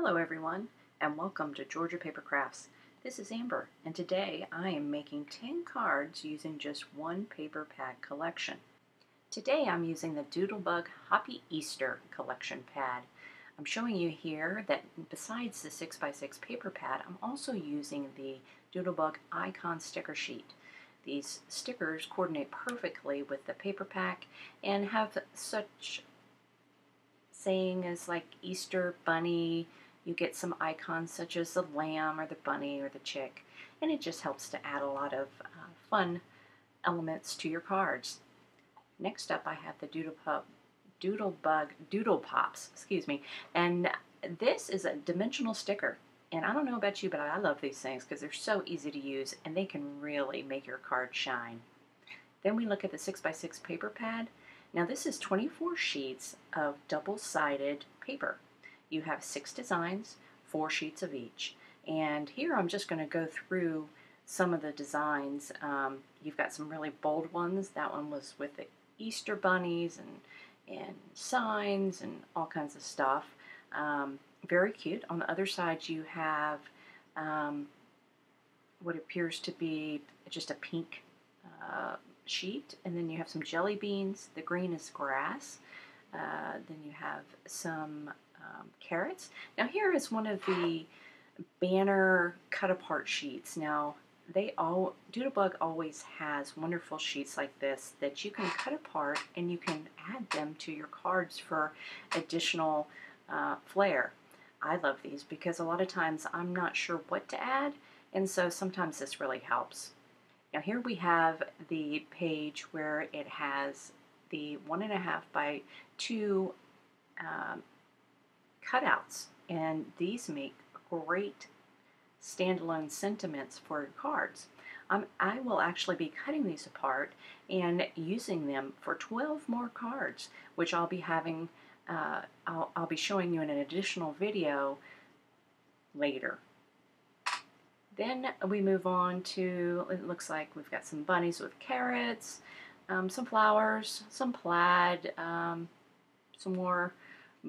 Hello everyone, and welcome to Georgia Paper Crafts. This is Amber, and today I am making 10 cards using just one paper pad collection. Today I'm using the Doodlebug Hoppy Easter collection pad. I'm showing you here that besides the 6x6 paper pad, I'm also using the Doodlebug icon sticker sheet. These stickers coordinate perfectly with the paper pack and have such saying as like Easter bunny. You get some icons such as the lamb or the bunny or the chick, and it just helps to add a lot of fun elements to your cards. Next up I have the Doodlebug Doodle Pops, and this is a dimensional sticker. And I don't know about you, but I love these things because they're so easy to use and they can really make your card shine. Then we look at the 6x6 paper pad. Now this is 24 sheets of double-sided paper. You have 6 designs, 4 sheets of each. And here I'm just going to go through some of the designs. You've got some really bold ones. That one was with the Easter bunnies and signs and all kinds of stuff. Very cute. On the other side you have what appears to be just a pink sheet, and then you have some jelly beans. The green is grass. Then you have some carrots. Now here is one of the banner cut apart sheets. Now Doodlebug always has wonderful sheets like this that you can cut apart and you can add them to your cards for additional flair. I love these because a lot of times I'm not sure what to add, and so sometimes this really helps. Now here we have the page where it has the 1.5 by 2 cutouts, and these make great standalone sentiments for your cards. I will actually be cutting these apart and using them for 12 more cards, which I'll be having. I'll be showing you in an additional video later. Then we move on to, it looks like we've got some bunnies with carrots, some flowers, some plaid, some more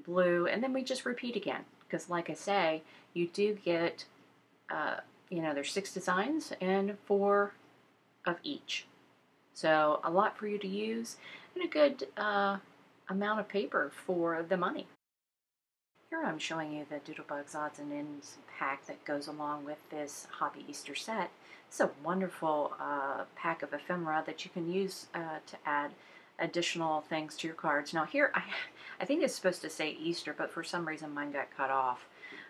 blue, and then we just repeat again. Because like I say, you do get, there's 6 designs and 4 of each. So a lot for you to use and a good amount of paper for the money. Here I'm showing you the Doodlebugs Odds and Ends pack that goes along with this Hoppy Easter set. It's a wonderful pack of ephemera that you can use to add additional things to your cards. Now here, I think it's supposed to say Easter, but for some reason mine got cut off.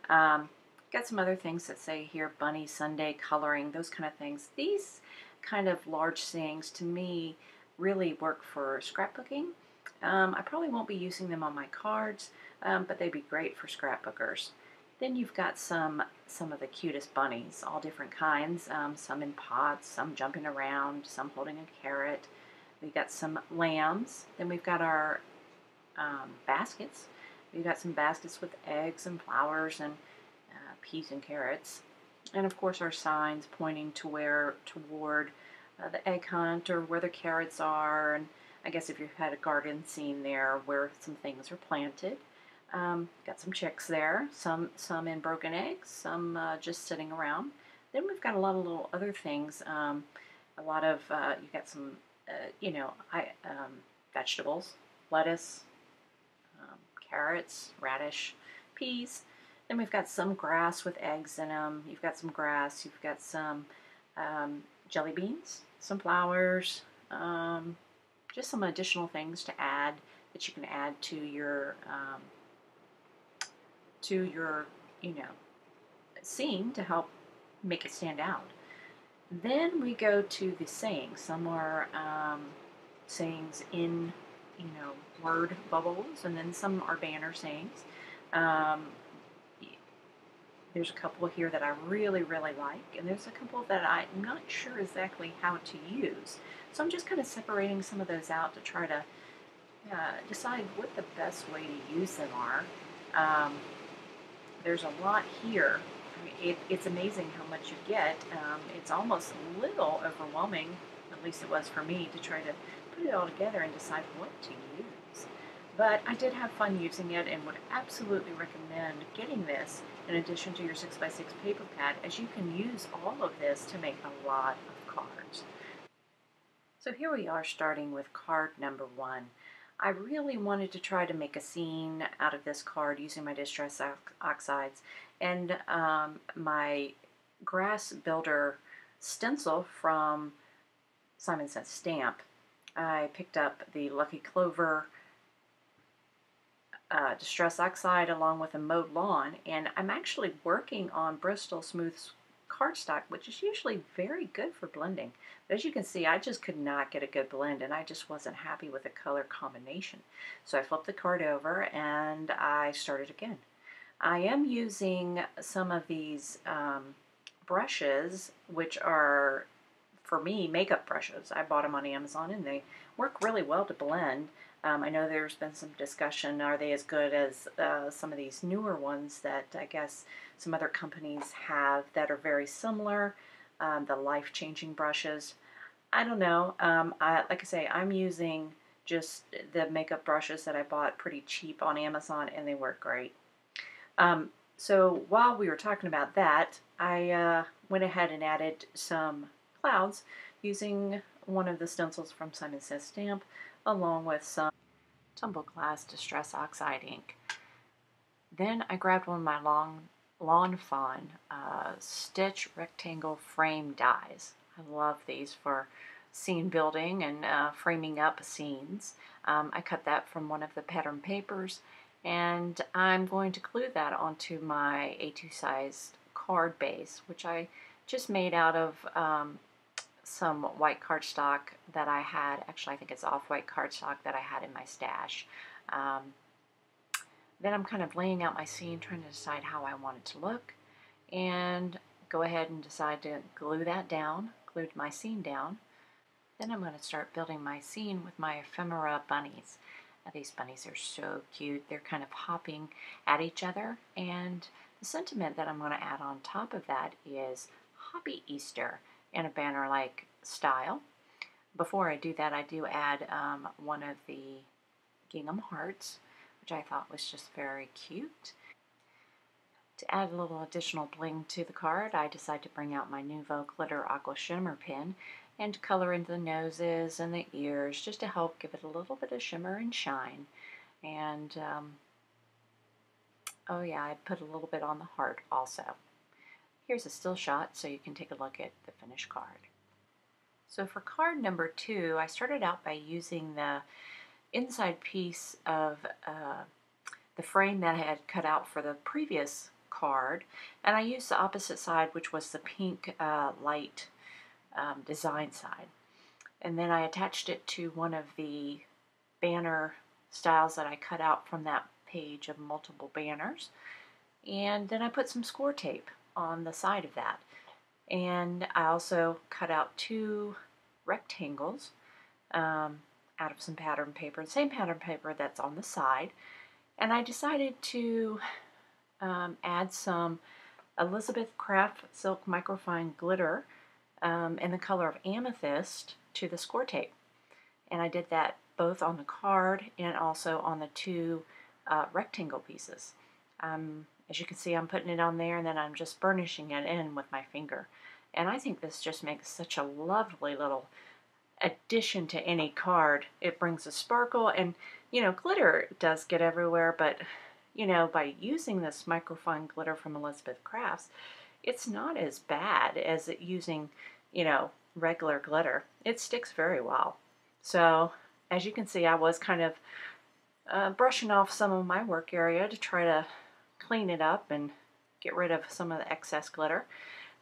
Got some other things that say here Bunny Sunday coloring, those kind of things. These kind of large sayings to me really work for scrapbooking. I probably won't be using them on my cards, but they'd be great for scrapbookers. Then you've got some of the cutest bunnies, all different kinds, some in pots, some jumping around, some holding a carrot. We've got some lambs. Then we've got our baskets. We've got some baskets with eggs and flowers and peas and carrots. And of course our signs pointing toward the egg hunt or where the carrots are. And I guess if you've had a garden scene there where some things are planted. Got some chicks there, some in broken eggs, some just sitting around. Then we've got a lot of little other things. A lot of, you've got some, vegetables, lettuce, carrots, radish, peas. Then we've got some grass with eggs in them. You've got some grass. You've got some jelly beans, some flowers, just some additional things to add that you can add to your scene to help make it stand out. Then we go to the sayings. Some are sayings in word bubbles, and then some are banner sayings. There's a couple here that I really like, and there's a couple that I'm not sure exactly how to use. So I'm just kind of separating some of those out to try to decide what the best way to use them are. There's a lot here. I mean, it's amazing how much you get. It's almost a little overwhelming, at least it was for me, to try to put it all together and decide what to use. But I did have fun using it and would absolutely recommend getting this in addition to your 6x6 paper pad, as you can use all of this to make a lot of cards. So here we are starting with card number 1. I really wanted to try to make a scene out of this card using my distress oxides and my grass builder stencil from Simon Says Stamp. I picked up the Lucky Clover Distress Oxide along with a mowed lawn, and I'm actually working on Bristol Smooth cardstock, which is usually very good for blending. But as you can see, I just could not get a good blend, and I just wasn't happy with the color combination. So I flipped the card over and I started again. I am using some of these brushes, which are, for me, makeup brushes. I bought them on Amazon and they work really well to blend. I know there's been some discussion, are they as good as some of these newer ones that I guess some other companies have that are very similar, the life-changing brushes. I don't know. Like I say, I'm using just the makeup brushes that I bought pretty cheap on Amazon, and they work great. So while we were talking about that, I went ahead and added some clouds using one of the stencils from Simon Says Stamp, along with some Tumble Glass Distress Oxide ink. Then I grabbed one of my Lawn Fawn Stitch Rectangle Frame dies. I love these for scene building and framing up scenes. I cut that from one of the pattern papers, and I'm going to glue that onto my A2 sized card base, which I just made out of some white cardstock that I had. Actually, I think it's off-white cardstock that I had in my stash. Then I'm kind of laying out my scene, trying to decide how I want it to look, and go ahead and decide to glue that down, glue my scene down. Then I'm going to start building my scene with my ephemera bunnies. Now, these bunnies are so cute. They're kind of hopping at each other, and the sentiment that I'm going to add on top of that is Hoppy Easter in a banner-like style. Before I do that, I do add one of the gingham hearts, which I thought was just very cute. To add a little additional bling to the card, I decided to bring out my Nuvo Glitter Aqua Shimmer pen and color in the noses and the ears just to help give it a little bit of shimmer and shine. And oh yeah, I put a little bit on the heart also. Here's a still shot so you can take a look at the finished card. So for card number 2, I started out by using the inside piece of the frame that I had cut out for the previous card, and I used the opposite side, which was the pink light design side. And then I attached it to one of the banner styles that I cut out from that page of multiple banners. And then I put some score tape on the side of that. And I also cut out 2 rectangles out of some pattern paper, the same pattern paper that's on the side. And I decided to add some Elizabeth Craft Silk Microfine Glitter in the color of amethyst to the score tape. And I did that both on the card and also on the 2 rectangle pieces. As you can see, I'm putting it on there, and then I'm just burnishing it in with my finger. And I think this just makes such a lovely little addition to any card. It brings a sparkle, and you know, glitter does get everywhere, but you know, by using this microfine glitter from Elizabeth Crafts, it's not as bad as using, you know, regular glitter. It sticks very well. So as you can see, I was kind of brushing off some of my work area to try to clean it up and get rid of some of the excess glitter.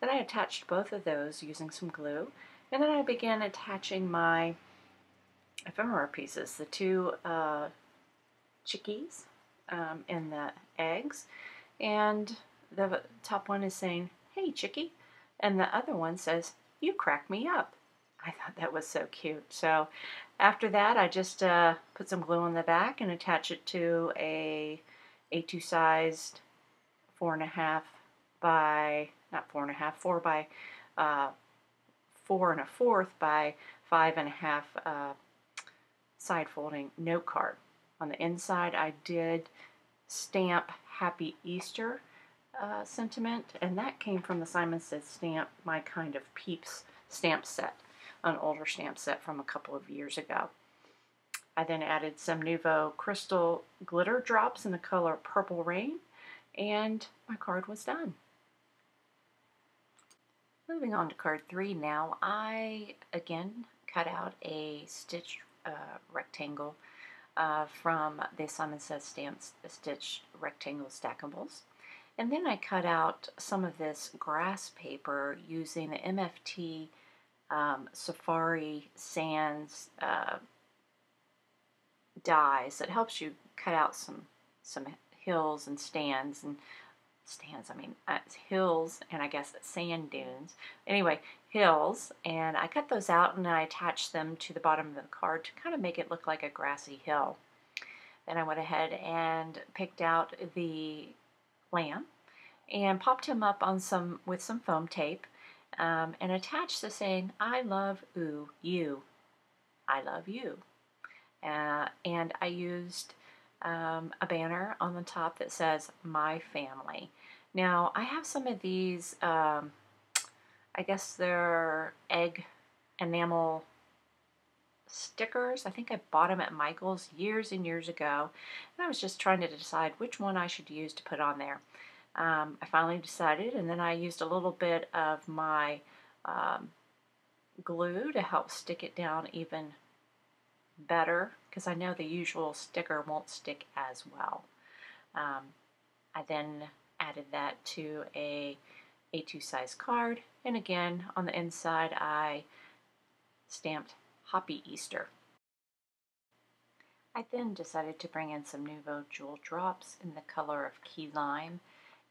Then I attached both of those using some glue, and then I began attaching my ephemera pieces, the 2 chickies and the eggs, and the top one is saying, "Hey chickie," and the other one says, "You crack me up." I thought that was so cute. So after that, I just put some glue on the back and attach it to a A2 sized 4.5 by, not 4.5, 4 by 4 1/4 by 5.5 side folding note card. On the inside, I did stamp Happy Easter sentiment, and that came from the Simon Says Stamp, My Kind of Peeps stamp set, an older stamp set from a couple of years ago. I then added some Nouveau Crystal glitter drops in the color Purple Rain, and my card was done. Moving on to card 3 now, I again cut out a stitched rectangle from the Simon Says Stamps stitched rectangle stackables. And then I cut out some of this grass paper using the MFT Safari Sands dies. It helps you cut out some hills and hills and I guess sand dunes. Anyway, hills, and I cut those out and I attached them to the bottom of the card to kind of make it look like a grassy hill. Then I went ahead and picked out the lamb and popped him up on with some foam tape and attached the saying, "I love you, I love you." And I used a banner on the top that says "My Family." Now I have some of these, I guess they're egg enamel stickers. I think I bought them at Michael's years and years ago, and I was just trying to decide which one I should use to put on there. I finally decided, and then I used a little bit of my glue to help stick it down even better, because I know the usual sticker won't stick as well. I then added that to a A2 size card, and again on the inside I stamped Hoppy Easter. I then decided to bring in some Nouveau Jewel drops in the color of Key Lime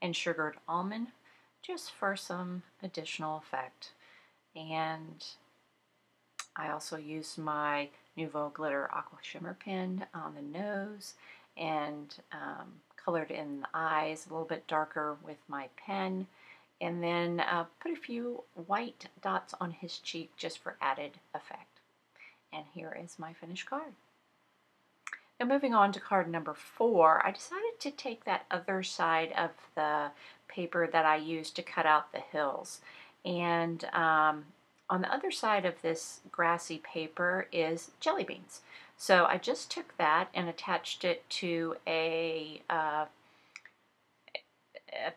and Sugared Almond, just for some additional effect. And I also used my Nouveau Glitter Aqua Shimmer pen on the nose and colored in the eyes a little bit darker with my pen, and then put a few white dots on his cheek just for added effect. And here is my finished card. Now moving on to card number 4, I decided to take that other side of the paper that I used to cut out the hills. And on the other side of this grassy paper is jelly beans. So I just took that and attached it to a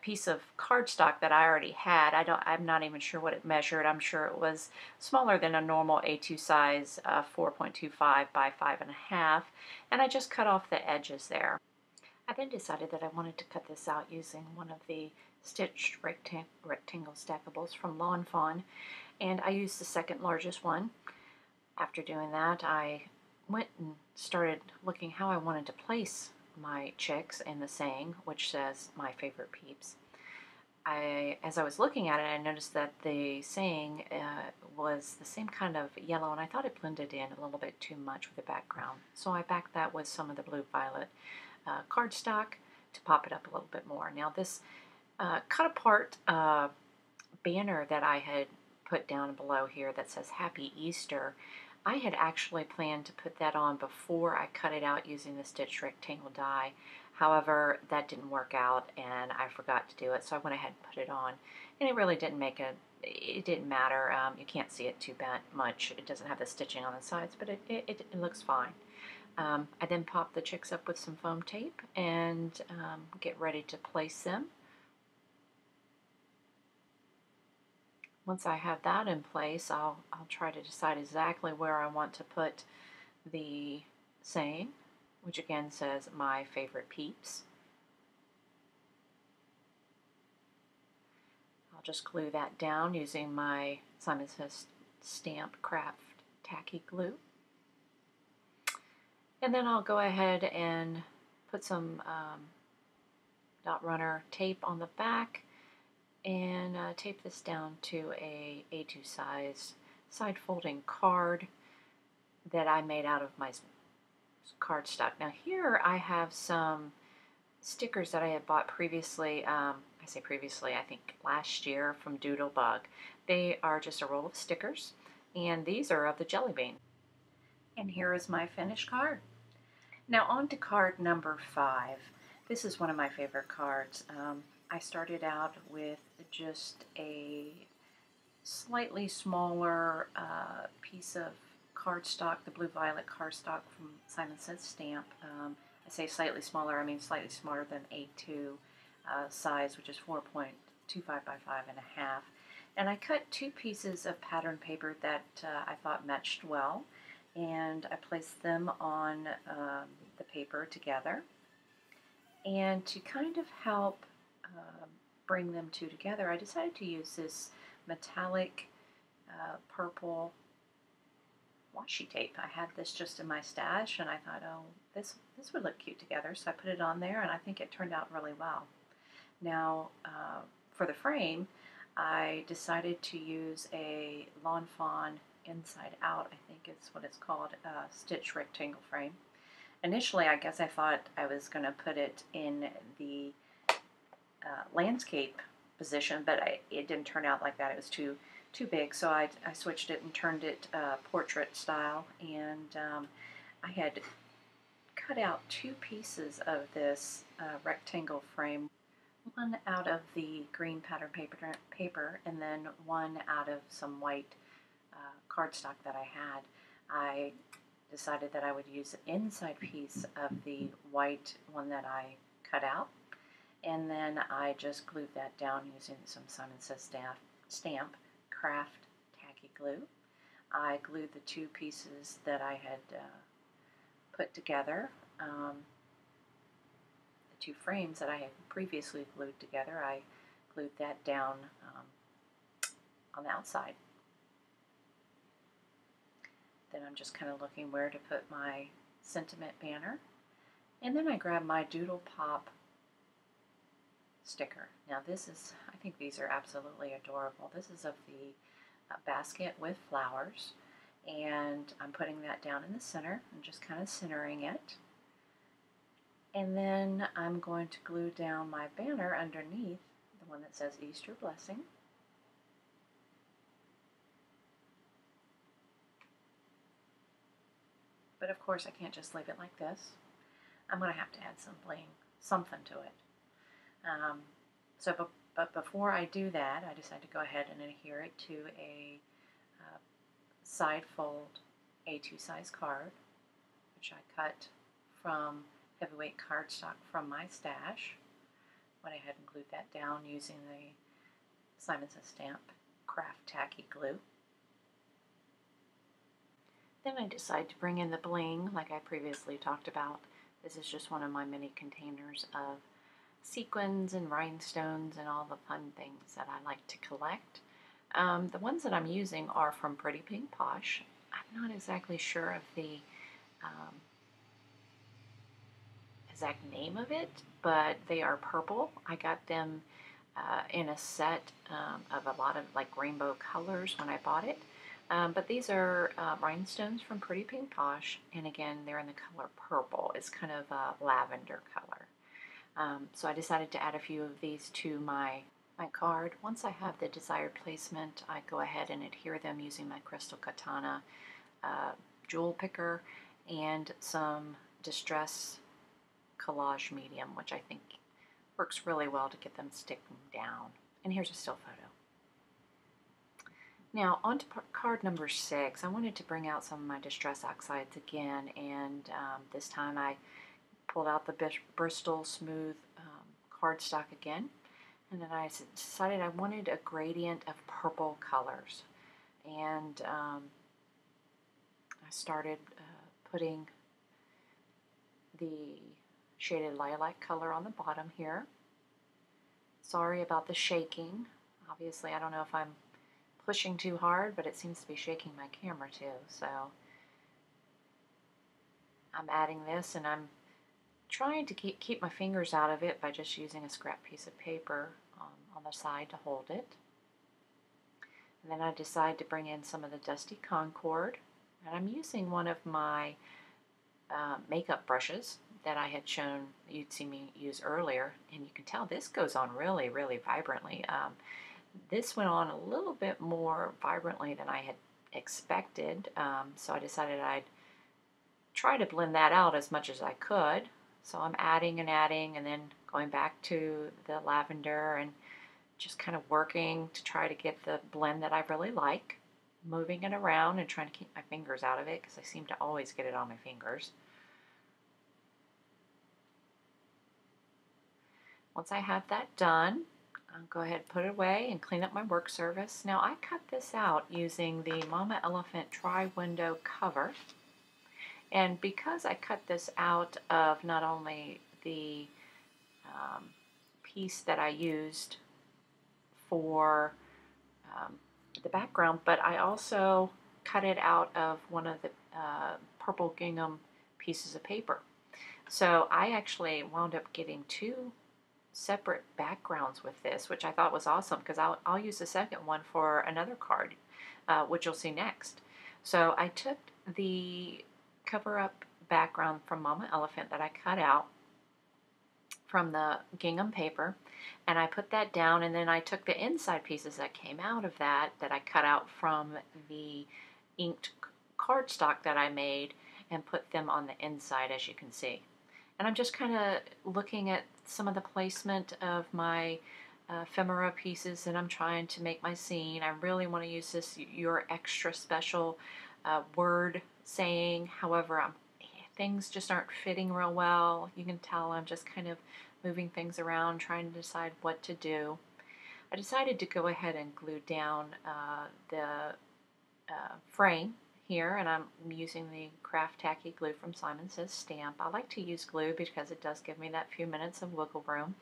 piece of cardstock that I already had. I'm not even sure what it measured. I'm sure it was smaller than a normal A2 size, 4.25 by 5.5, and I just cut off the edges there. I then decided that I wanted to cut this out using one of the stitched rectangle stackables from Lawn Fawn, and I used the second largest one. After doing that, I went and started looking how I wanted to place my chicks in the saying, which says "My Favorite Peeps." As I was looking at it, I noticed that the saying was the same kind of yellow, and I thought it blended in a little bit too much with the background. So I backed that with some of the blue-violet cardstock to pop it up a little bit more. Now this cut apart banner that I had put down below here that says Happy Easter, I had actually planned to put that on before I cut it out using the stitched rectangle die. However, that didn't work out and I forgot to do it, so I went ahead and put it on. And it really didn't it didn't matter. You can't see it too much. It doesn't have the stitching on the sides, but it looks fine. I then popped the chicks up with some foam tape and get ready to place them. Once I have that in place, I'll try to decide exactly where I want to put the saying, which again says "My Favorite Peeps." I'll just glue that down using my Simon Says Stamp Craft Tacky Glue. And then I'll go ahead and put some dot runner tape on the back and tape this down to a A2 size side folding card that I made out of my cardstock. Now here I have some stickers that I had bought previously, I say previously, I think last year, from Doodlebug. They are just a roll of stickers, and these are of the jelly bean. And here is my finished card. Now on to card number 5. This is one of my favorite cards. I started out with just a slightly smaller piece of cardstock, the blue violet cardstock from Simon Says Stamp. I say slightly smaller, I mean slightly smaller than A2 size, which is 4.25 by 5.5. And I cut 2 pieces of pattern paper that I thought matched well, and I placed them on the paper together. And to kind of help bring them two together, I decided to use this metallic purple washi tape. I had this just in my stash, and I thought, oh, this would look cute together, so I put it on there, and I think it turned out really well. Now, for the frame, I decided to use a Lawn Fawn Inside Out, I think is what it's called, stitch rectangle frame. Initially, I guess I thought I was going to put it in the landscape position, but it didn't turn out like that. It was too big, so I switched it and turned it portrait style, and I had cut out 2 pieces of this rectangle frame, one out of the green pattern paper and then one out of some white cardstock that I had. I decided that I would use the inside piece of the white one that I cut out, and then I just glued that down using some Simon Says Stamp craft tacky glue. I glued the 2 pieces that I had put together, the 2 frames that I had previously glued together. I glued that down on the outside. Then I'm just kind of looking where to put my sentiment banner. And then I grabbed my Doodle Pop sticker. Now this is, I think these are absolutely adorable. This is of the basket with flowers, and I'm putting that down in the center and just kind of centering it. And then I'm going to glue down my banner underneath, the one that says Easter Blessing. But of course I can't just leave it like this. I'm going to have to add some bling, something to it. But before I do that, I decided to go ahead and adhere it to a side fold A2 size card, which I cut from heavyweight cardstock from my stash. Went ahead and glued that down using the Simon Says Stamp craft tacky glue. Then I decided to bring in the bling like I previously talked about. This is just one of my mini containers of sequins and rhinestones and all the fun things that I like to collect. The ones that I'm using are from Pretty Pink Posh. I'm not exactly sure of the exact name of it, but they are purple. I got them in a set of a lot of like rainbow colors when I bought it. But these are rhinestones from Pretty Pink Posh, and again, they're in the color purple. It's kind of a lavender color. So I decided to add a few of these to my card. Once I have the desired placement, I go ahead and adhere them using my Crystal Katana jewel picker and some Distress Collage Medium, which I think works really well to get them sticking down. And here's a still photo. Now, on to card number 6. I wanted to bring out some of my Distress Oxides again, and this time I pulled out the Bristol Smooth cardstock again, and then I decided I wanted a gradient of purple colors. And I started putting the shaded lilac color on the bottom here. Sorry about the shaking. Obviously, I don't know if I'm pushing too hard, but it seems to be shaking my camera too. So I'm adding this, and I'm trying to keep my fingers out of it by just using a scrap piece of paper on the side to hold it. And then I decide to bring in some of the Dusty Concord, and I'm using one of my makeup brushes that I had shown you'd see me use earlier, and you can tell this goes on really, really vibrantly. This went on a little bit more vibrantly than I had expected, so I decided I'd try to blend that out as much as I could. So I'm adding and adding and then going back to the lavender and just kind of working to try to get the blend that I really like, moving it around and trying to keep my fingers out of it because I seem to always get it on my fingers. Once I have that done, I'll go ahead and put it away and clean up my work surface. Now I cut this out using the Mama Elephant Tri-Window cover. And because I cut this out of not only the piece that I used for the background, but I also cut it out of one of the purple gingham pieces of paper. So I actually wound up getting two separate backgrounds with this, which I thought was awesome because I'll use the second one for another card, which you'll see next. So I took the cover-up background from Mama Elephant that I cut out from the gingham paper, and I put that down, and then I took the inside pieces that came out of that I cut out from the inked cardstock that I made and put them on the inside, as you can see. And I'm just kind of looking at some of the placement of my ephemera pieces, and I'm trying to make my scene. I really want to use this Your Extra Special word saying. However, things just aren't fitting real well. You can tell I'm just kind of moving things around, trying to decide what to do. I decided to go ahead and glue down the frame here, and I'm using the Craft Tacky glue from Simon Says Stamp. I like to use glue because it does give me that few minutes of wiggle room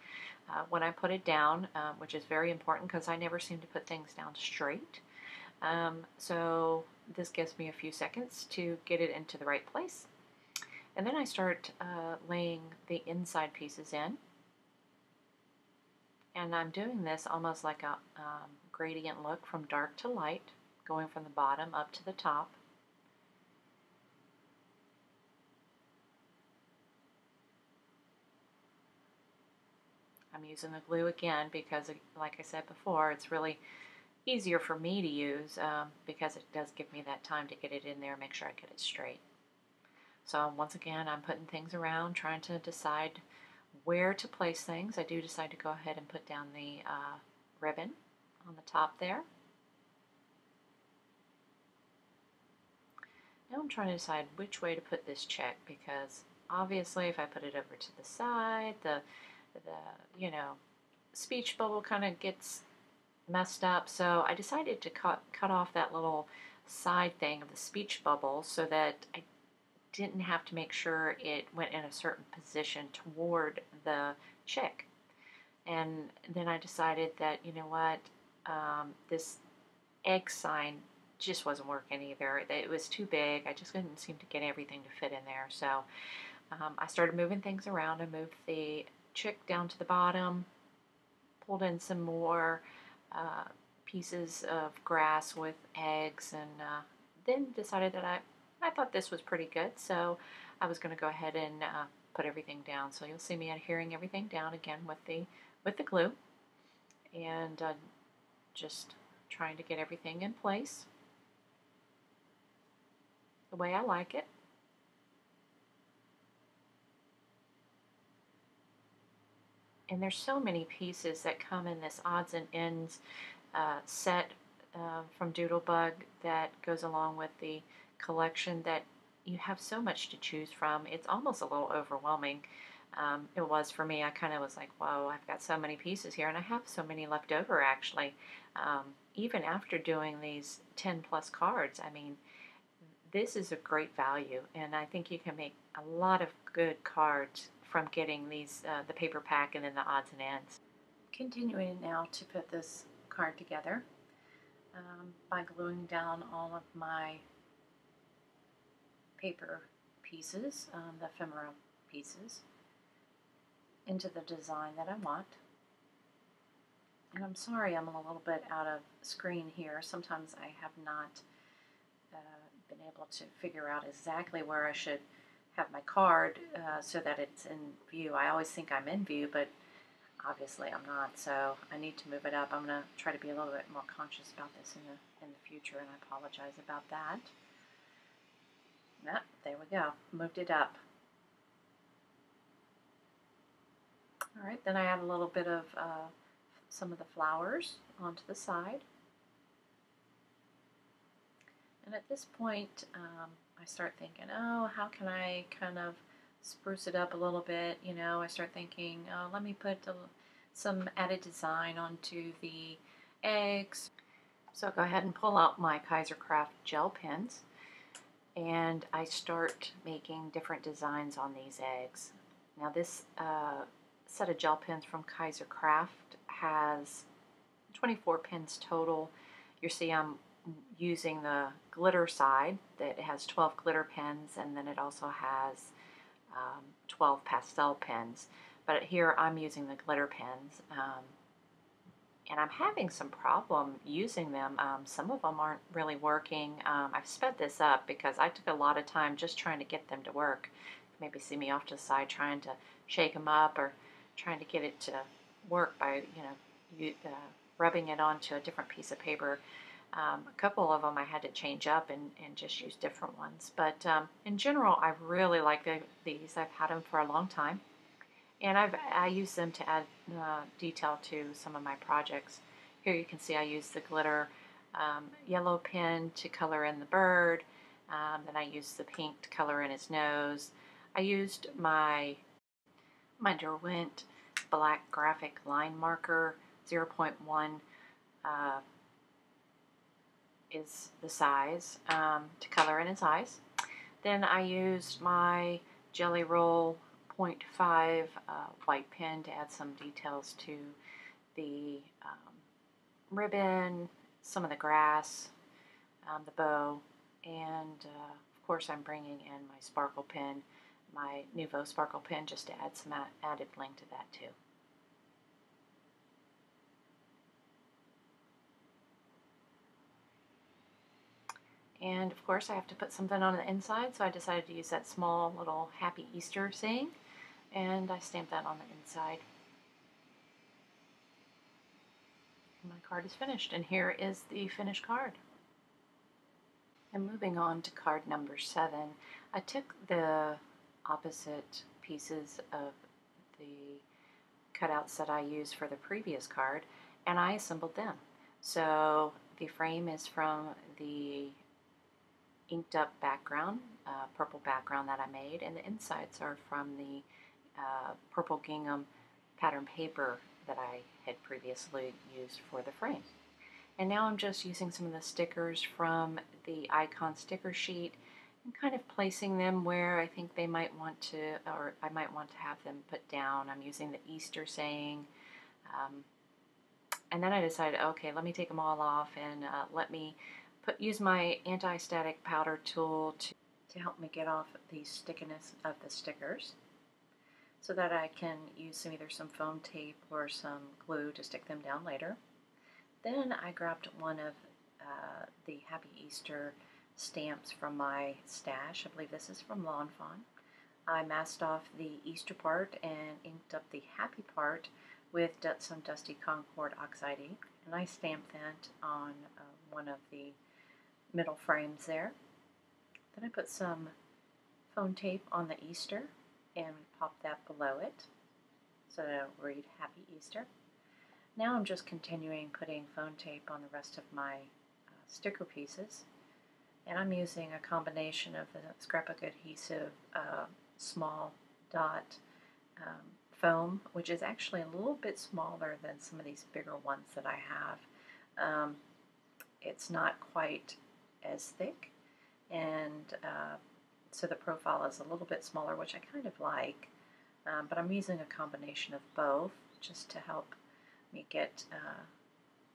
when I put it down, which is very important because I never seem to put things down straight. So this gives me a few seconds to get it into the right place. And then I start laying the inside pieces in. And I'm doing this almost like a gradient look from dark to light, going from the bottom up to the top. I'm using the glue again because, like I said before, it's really easier for me to use because it does give me that time to get it in there and make sure I get it straight. So once again, I'm putting things around, trying to decide where to place things. I do decide to go ahead and put down the ribbon on the top there. Now I'm trying to decide which way to put this check because obviously if I put it over to the side, the speech bubble kind of gets messed up. So I decided to cut off that little side thing of the speech bubble so that I didn't have to make sure it went in a certain position toward the chick. And then I decided that, you know what, this egg sign just wasn't working either. It was too big. I just couldn't seem to get everything to fit in there. So I started moving things around. I moved the chick down to the bottom, pulled in some more pieces of grass with eggs, and then decided that I thought this was pretty good, so I was going to go ahead and put everything down. So you'll see me adhering everything down again with the glue, and just trying to get everything in place the way I like it. And there's so many pieces that come in this odds and ends set from Doodlebug that goes along with the collection that you have so much to choose from. It's almost a little overwhelming. It was for me. I kind of was like, whoa, I've got so many pieces here, and I have so many left over actually. Even after doing these 10 plus cards, I mean, this is a great value, and I think you can make a lot of good cards from getting these the paper pack and then the odds and ends. Continuing now to put this card together by gluing down all of my paper pieces, the ephemera pieces, into the design that I want. And I'm sorry I'm a little bit out of screen here. Sometimes I have not been able to figure out exactly where I should have my card so that it's in view. I always think I'm in view, but obviously I'm not, so I need to move it up. I'm going to try to be a little bit more conscious about this in the future, and I apologize about that. Ah, there we go. Moved it up. All right, then I add a little bit of some of the flowers onto the side. And at this point, I start thinking, oh, how can I kind of spruce it up a little bit? You know, I start thinking, oh, let me put some added design onto the eggs. So I go ahead and pull out my Kaisercraft gel pens, and I start making different designs on these eggs. Now this set of gel pens from Kaisercraft has 24 pins total. You see I'm using the glitter side that has 12 glitter pens, and then it also has 12 pastel pens. But here I'm using the glitter pens, and I'm having some problem using them. Some of them aren't really working. I've sped this up because I took a lot of time just trying to get them to work. Maybe see me off to the side trying to shake them up or trying to get it to work by, rubbing it onto a different piece of paper. A couple of them I had to change up and just use different ones. But in general, I really like these. I've had them for a long time. And I use them to add detail to some of my projects. Here you can see I use the glitter yellow pen to color in the bird. Then I used the pink to color in his nose. I used my Derwent black graphic line marker, 0.1 is the size, to color in his eyes. Then I used my Jelly Roll 0.5 white pen to add some details to the ribbon, some of the grass, the bow, and of course I'm bringing in my sparkle pen, my Nouveau sparkle pen, just to add some added bling to that too. And of course I have to put something on the inside, so I decided to use that small little Happy Easter saying, and I stamped that on the inside. My card is finished, and here is the finished card. And moving on to card number 7, I took the opposite pieces of the cutouts that I used for the previous card, and I assembled them. So the frame is from the inked up background, purple background that I made, and the insides are from the purple gingham pattern paper that I had previously used for the frame. And now I'm just using some of the stickers from the icon sticker sheet and kind of placing them where I think they might want to, or I might want to have them put down. I'm using the Easter saying, and then I decided, okay, let me take them all off and let me use my anti-static powder tool to help me get off the stickiness of the stickers, so that I can use either some foam tape or some glue to stick them down later. Then I grabbed one of the Happy Easter stamps from my stash. I believe this is from Lawn Fawn. I masked off the Easter part and inked up the happy part with some Dusty Concord oxide ink, and I stamped that on one of the middle frames there. Then I put some foam tape on the Easter and pop that below it so that it'll read Happy Easter. Now I'm just continuing putting foam tape on the rest of my sticker pieces, and I'm using a combination of the scrapbook adhesive small dot foam, which is actually a little bit smaller than some of these bigger ones that I have. It's not quite as thick, and so the profile is a little bit smaller, which I kind of like, but I'm using a combination of both just to help me get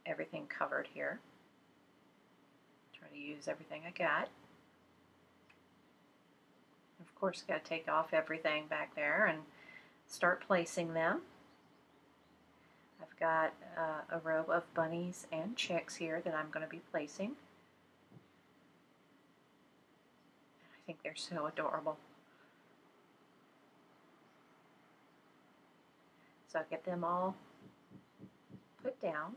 everything covered here. Try to use everything I got. Of course, got to take off everything back there and start placing them. I've got a row of bunnies and chicks here that I'm going to be placing. I think they're so adorable. So I get them all put down,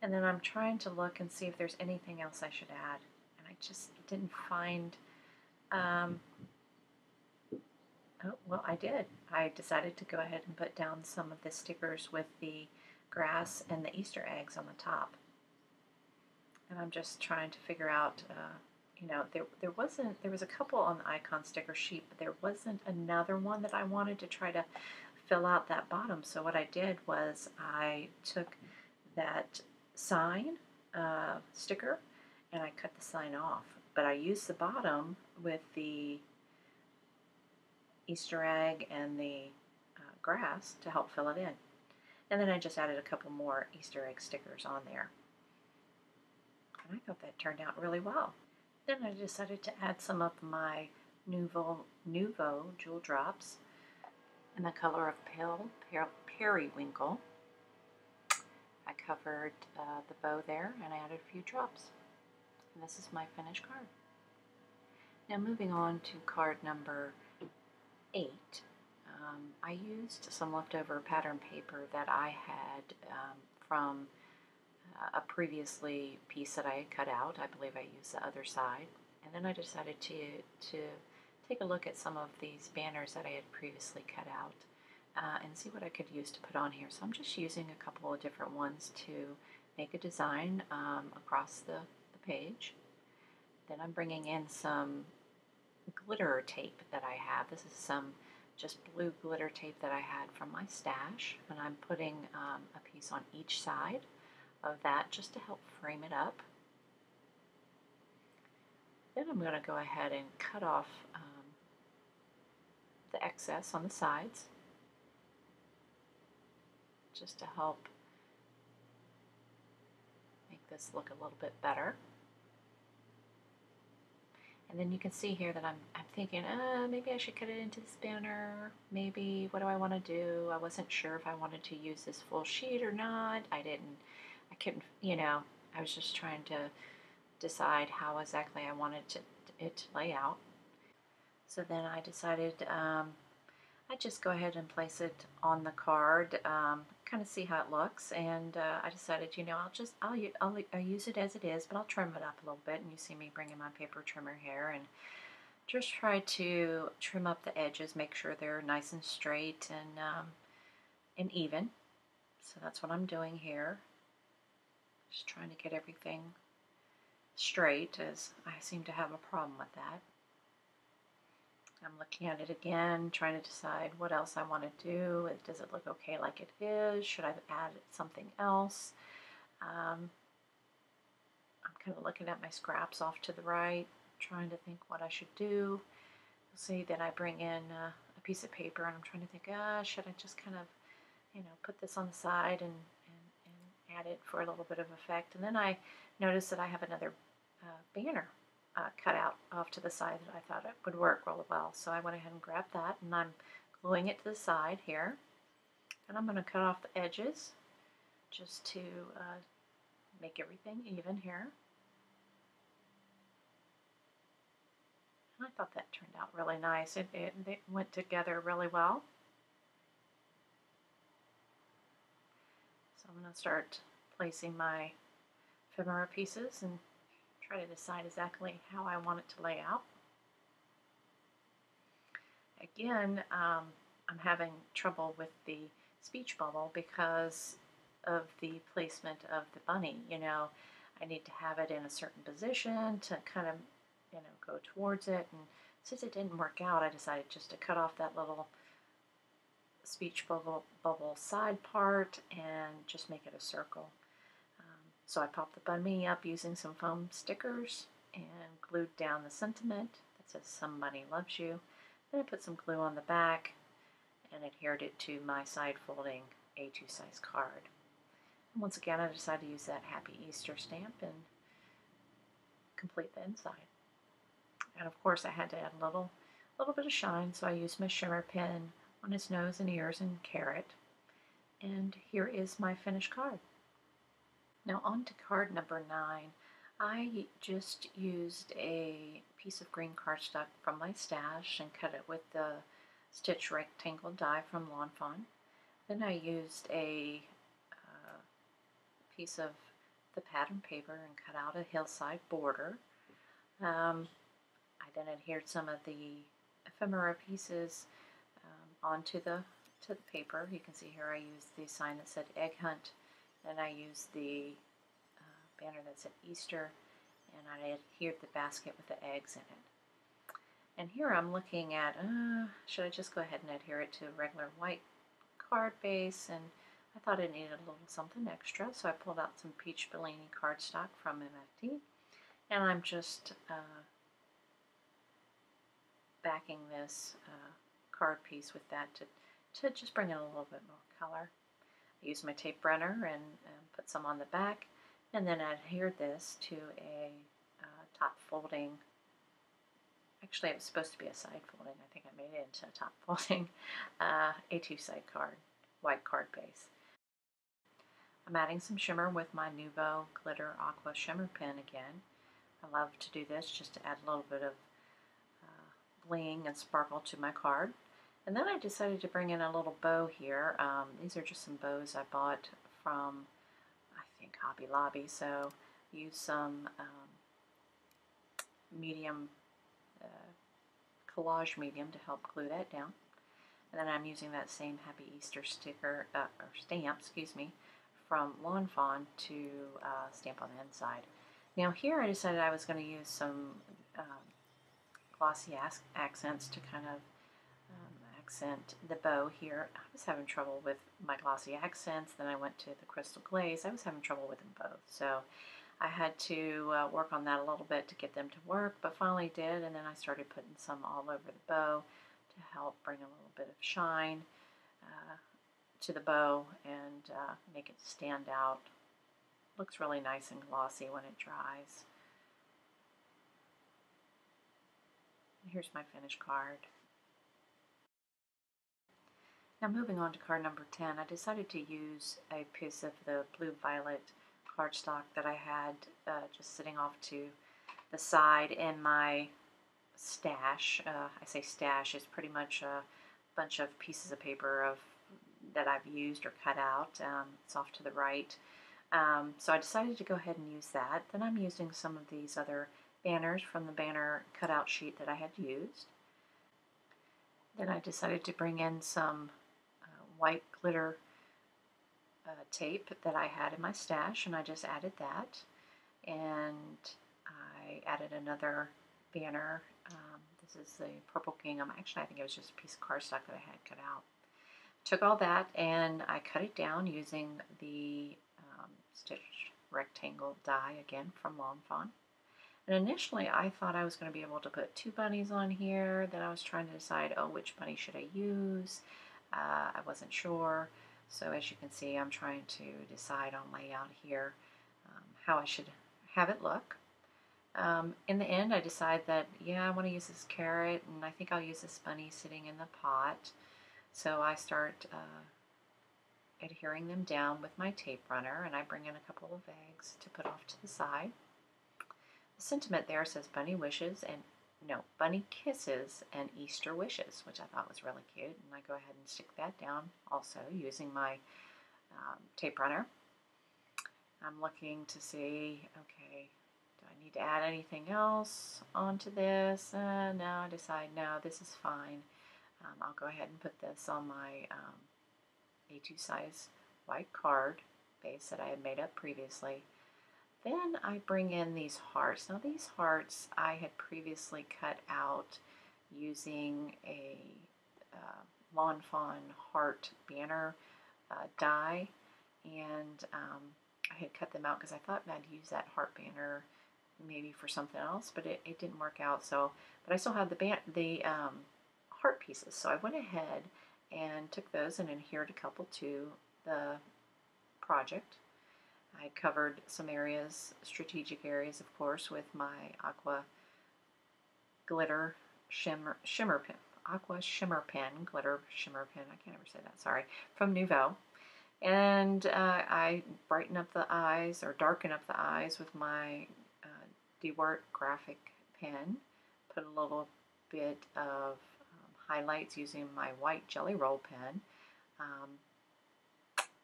and then I'm trying to look and see if there's anything else I should add, and I just didn't find Oh, well, I did. I decided to go ahead and put down some of the stickers with the grass and the Easter eggs on the top. And I'm just trying to figure out, there was a couple on the icon sticker sheet, but there wasn't another one that I wanted to try to fill out that bottom. So what I did was I took that sign sticker and I cut the sign off. But I used the bottom with the Easter egg and the grass to help fill it in. And then I just added a couple more Easter egg stickers on there. And I thought that turned out really well. Then I decided to add some of my Nouveau Jewel Drops in the color of pale periwinkle. I covered the bow there and I added a few drops. And this is my finished card. Now moving on to card number 8. I used some leftover pattern paper that I had from a previously piece that I had cut out. I believe I used the other side. And then I decided to take a look at some of these banners that I had previously cut out and see what I could use to put on here. So I'm just using a couple of different ones to make a design across the page. Then I'm bringing in some glitter tape that I have. This is some just blue glitter tape that I had from my stash, and I'm putting a piece on each side of that just to help frame it up. Then I'm going to go ahead and cut off the excess on the sides just to help make this look a little bit better. And then you can see here that I'm thinking, maybe I should cut it into this banner. Maybe, what do I want to do? I wasn't sure if I wanted to use this full sheet or not. I couldn't, I was just trying to decide how exactly I wanted it to lay out. So then I decided I'd just go ahead and place it on the card, kind of see how it looks, and I decided, I'll use it as it is, but I'll trim it up a little bit, and you see me bringing my paper trimmer here, and just try to trim up the edges, make sure they're nice and straight and even. So that's what I'm doing here, just trying to get everything straight, as I seem to have a problem with that. I'm looking at it again, trying to decide what else I want to do. Does it look okay like it is? Should I add something else? I'm kind of looking at my scraps off to the right, trying to think what I should do. You'll see that I bring in a piece of paper, and I'm trying to think, should I just kind of, put this on the side and add it for a little bit of effect? And then I noticed that I have another banner cut out off to the side that I thought it would work really well. So I went ahead and grabbed that, and I'm gluing it to the side here. And I'm going to cut off the edges just to make everything even here. And I thought that turned out really nice. It went together really well. So I'm going to start placing my ephemera pieces and try to decide exactly how I want it to lay out. Again, I'm having trouble with the speech bubble because of the placement of the bunny. I need to have it in a certain position to kind of, go towards it. And since it didn't work out, I decided just to cut off that little speech bubble side part and just make it a circle. So I popped the bunny up using some foam stickers and glued down the sentiment that says "Somebody loves you." Then I put some glue on the back and adhered it to my side folding A2 size card. And once again, I decided to use that Happy Easter stamp and complete the inside. And of course, I had to add a little bit of shine, so I used my shimmer pen on his nose and ears and carrot. And here is my finished card. Now on to card number 9. I just used a piece of green cardstock from my stash and cut it with the stitch rectangle die from Lawn Fawn. Then I used a piece of the pattern paper and cut out a hillside border. I then adhered some of the ephemera pieces onto the paper. You can see here I used the sign that said Egg Hunt, and I used the banner that said Easter, and I adhered the basket with the eggs in it. And here I'm looking at, should I just go ahead and adhere it to a regular white card base? And I thought it needed a little something extra, so I pulled out some Peach Bellini cardstock from MFT, and I'm just backing this card piece with that to just bring in a little bit more color. I used my tape runner and put some on the back, and then I adhered this to a top folding. Actually, it was supposed to be a side folding. I think I made it into a top folding A2 side card, white card base. I'm adding some shimmer with my Nuvo Glitter Aqua Shimmer Pen again. I love to do this just to add a little bit of bling and sparkle to my card. And then I decided to bring in a little bow here. These are just some bows I bought from, I think, Hobby Lobby. So use some medium, collage medium to help glue that down. And then I'm using that same Happy Easter sticker, or stamp, excuse me, from Lawn Fawn to stamp on the inside. Now here I decided I was going to use some glossy accents to kind of accent the bow here. I was having trouble with my glossy accents, then I went to the crystal glaze. I was having trouble with them both, so I had to work on that a little bit to get them to work, but finally did, and then I started putting some all over the bow to help bring a little bit of shine to the bow and make it stand out. Looks really nice and glossy when it dries. Here's my finished card. Now moving on to card number 10, I decided to use a piece of the blue-violet cardstock that I had just sitting off to the side in my stash. I say stash, it's pretty much a bunch of pieces of paper that I've used or cut out. It's off to the right. So I decided to go ahead and use that. Then I'm using some of these other banners from the banner cutout sheet that I had used. Then I decided to bring in some white glitter tape that I had in my stash, and I just added that. And I added another banner. This is the Purple Gingham. Actually, I think it was just a piece of cardstock that I had cut out. Took all that and I cut it down using the stitch rectangle die again from Lawn Fawn. And initially I thought I was going to be able to put 2 bunnies on here. Then I was trying to decide, oh, which bunny should I use? I wasn't sure. So as you can see, I'm trying to decide on layout here, how I should have it look. In the end, I decide that, yeah, I want to use this carrot, and I think I'll use this bunny sitting in the pot. So I start adhering them down with my tape runner, and I bring in a couple of eggs to put off to the side. The sentiment there says Bunny Wishes, and no, Bunny Kisses and Easter Wishes, which I thought was really cute, and I go ahead and stick that down also using my tape runner. I'm looking to see, okay, do I need to add anything else onto this? No, I decide, no, this is fine. I'll go ahead and put this on my A2 size white card base that I had made up previously. Then I bring in these hearts. Now these hearts I had previously cut out using a Lawn Fawn heart banner die, and I had cut them out because I thought I'd use that heart banner maybe for something else, but it didn't work out. So, but I still have the heart pieces, so I went ahead and took those and adhered a couple to the project. I covered some areas, strategic areas, of course, with my Aqua Glitter Shimmer Pen. Aqua Shimmer Pen, Glitter Shimmer Pen, I can't ever say that, sorry, from Nuvo. And I brighten up the eyes, or darken up the eyes with my DeWart graphic pen. Put a little bit of highlights using my white Jelly Roll pen.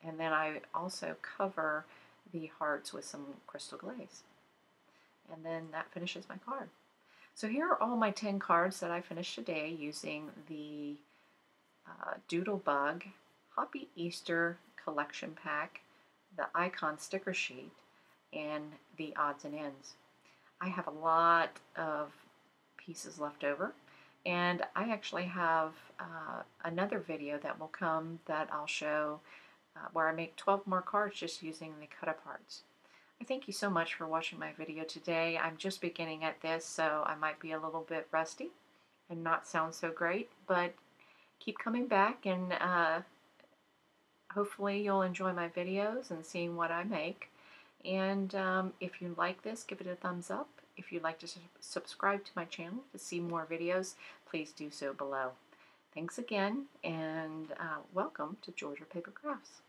And then I also cover the hearts with some crystal glaze. And then that finishes my card. So here are all my 10 cards that I finished today using the Doodlebug Hoppy Easter collection pack, the icon sticker sheet, and the odds and ends. I have a lot of pieces left over, and I actually have another video that will come that I'll show where I make 12 more cards just using the cut aparts. I thank you so much for watching my video today. I'm just beginning at this, so I might be a little bit rusty and not sound so great, but keep coming back, and hopefully you'll enjoy my videos and seeing what I make. And if you like this, give it a thumbs up. If you'd like to subscribe to my channel to see more videos, please do so below. Thanks again, and welcome to Georgia Paper Crafts.